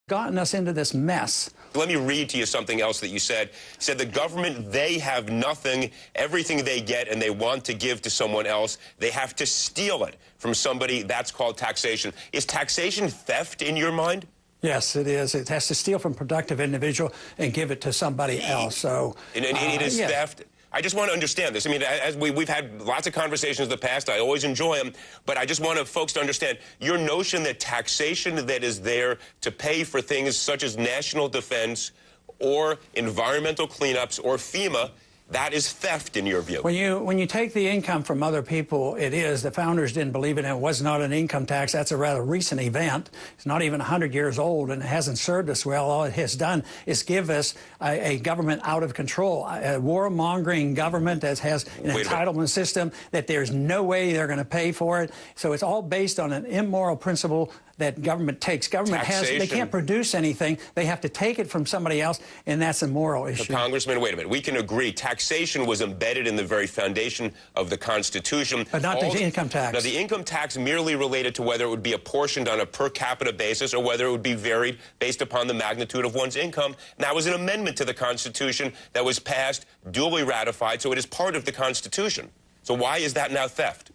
gotten us into this mess. Let me read to you something else that you said. You said the government, they have nothing. Everything they get and they want to give to someone else, they have to steal it from somebody. That's called taxation. Is taxation theft in your mind? Yes, it is. It has to steal from a productive individual and give it to somebody else. So it is theft. I just want to understand this. I mean, as we've had lots of conversations in the past. I always enjoy them. But I just want folks to understand your notion that taxation that is there to pay for things such as national defense or environmental cleanups or FEMA, that is theft in your view. When you take the income from other people, it is. The founders didn't believe it, and it was not an income tax. That's a rather recent event. It's not even 100 years old, and it hasn't served us well. All it has done is give us a government out of control, a warmongering government that has an entitlement system that there's no way they're going to pay for it. So it's all based on an immoral principle that government takes. Government they can't produce anything. They have to take it from somebody else, and that's a moral issue. Congressman, wait a minute. We can agree taxation was embedded in the very foundation of the Constitution. But not the income tax. Now, the income tax merely related to whether it would be apportioned on a per capita basis or whether it would be varied based upon the magnitude of one's income. And that was an amendment to the Constitution that was passed, duly ratified, so it is part of the Constitution. So why is that now theft?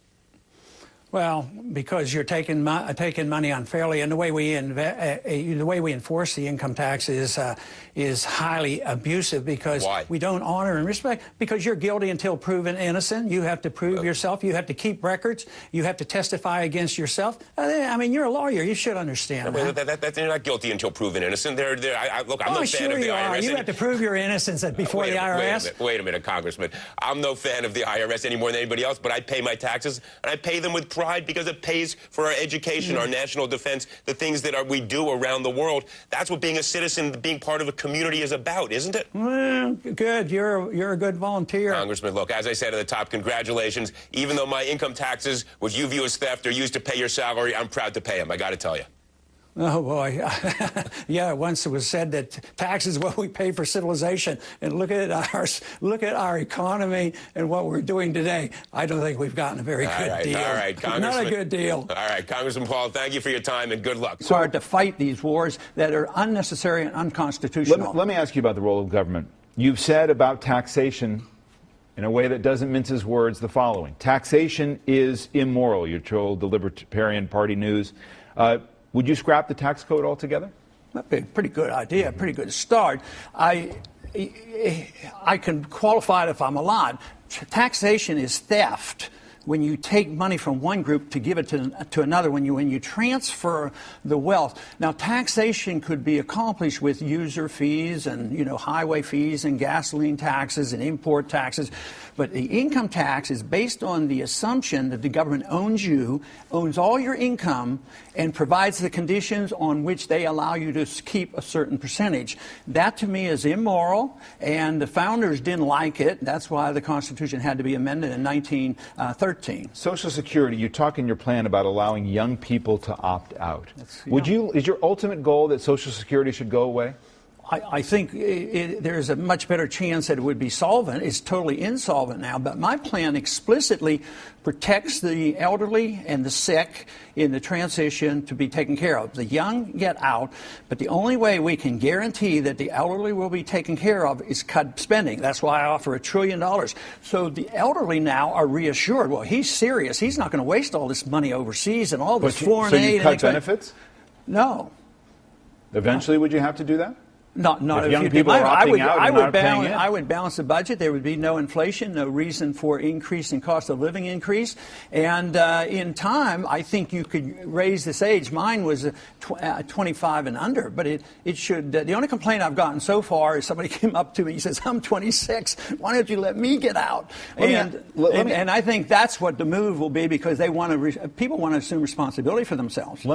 Well, because you're taking money unfairly, and the way we enforce the income tax is highly abusive because we don't honor and respect. Because you're guilty until proven innocent. You have to prove yourself. You have to keep records. You have to testify against yourself. I mean, you're a lawyer. You should understand. They're not guilty until proven innocent. Look, I'm no fan of the IRS. You have to prove your innocence before the IRS. Wait a minute, Congressman. I'm no fan of the IRS any more than anybody else, but I pay my taxes, and I pay them with pride because it pays for our education, our national defense, the things that we do around the world. That's what being a citizen, being part of a community is about, isn't it? Well, good. You're a good volunteer. Congressman, look, as I said at the top, congratulations. Even though my income taxes, which you view as theft, are used to pay your salary, I'm proud to pay them, I got to tell you. Oh, boy. Yeah, once it was said that tax is what we pay for civilization. And look at our economy and what we're doing today. I don't think we've gotten a very good deal. All right, Congressman. Not a good deal. All right, Congressman Paul, thank you for your time and good luck. It's hard to fight these wars that are unnecessary and unconstitutional. Let me ask you about the role of government. You've said about taxation, in a way that doesn't mince his words, the following. Taxation is immoral, you told the Libertarian Party News. Would you scrap the tax code altogether? That'd be a pretty good idea, pretty good start. I can qualify it if I'm allowed. Taxation is theft. When you take money from one group to give it to another, when you transfer the wealth. Now, taxation could be accomplished with user fees and, highway fees and gasoline taxes and import taxes. But the income tax is based on the assumption that the government owns all your income, and provides the conditions on which they allow you to keep a certain percentage. That, to me, is immoral, and the founders didn't like it. That's why the Constitution had to be amended in 1913. Social Security, you talk in your plan about allowing young people to opt out. Is your ultimate goal that Social Security should go away? I think there's a much better chance that it would be solvent. It's totally insolvent now. But my plan explicitly protects the elderly and the sick in the transition to be taken care of. The young get out, but the only way we can guarantee that the elderly will be taken care of is cut spending. That's why I offer $1 trillion. So the elderly now are reassured. Well, he's serious. He's not going to waste all this money overseas and all this foreign aid. So you cut benefits? No. Eventually, would you have to do that? Not if young people are opting out and not paying in? I would balance the budget. There would be no inflation, no reason for increase in cost of living increase. And in time, I think you could raise this age. Mine was 25 and under, but it should. The only complaint I've gotten so far is somebody came up to me and says, I'm 26. Why don't you let me get out? And I think that's what the move will be, because people want to assume responsibility for themselves.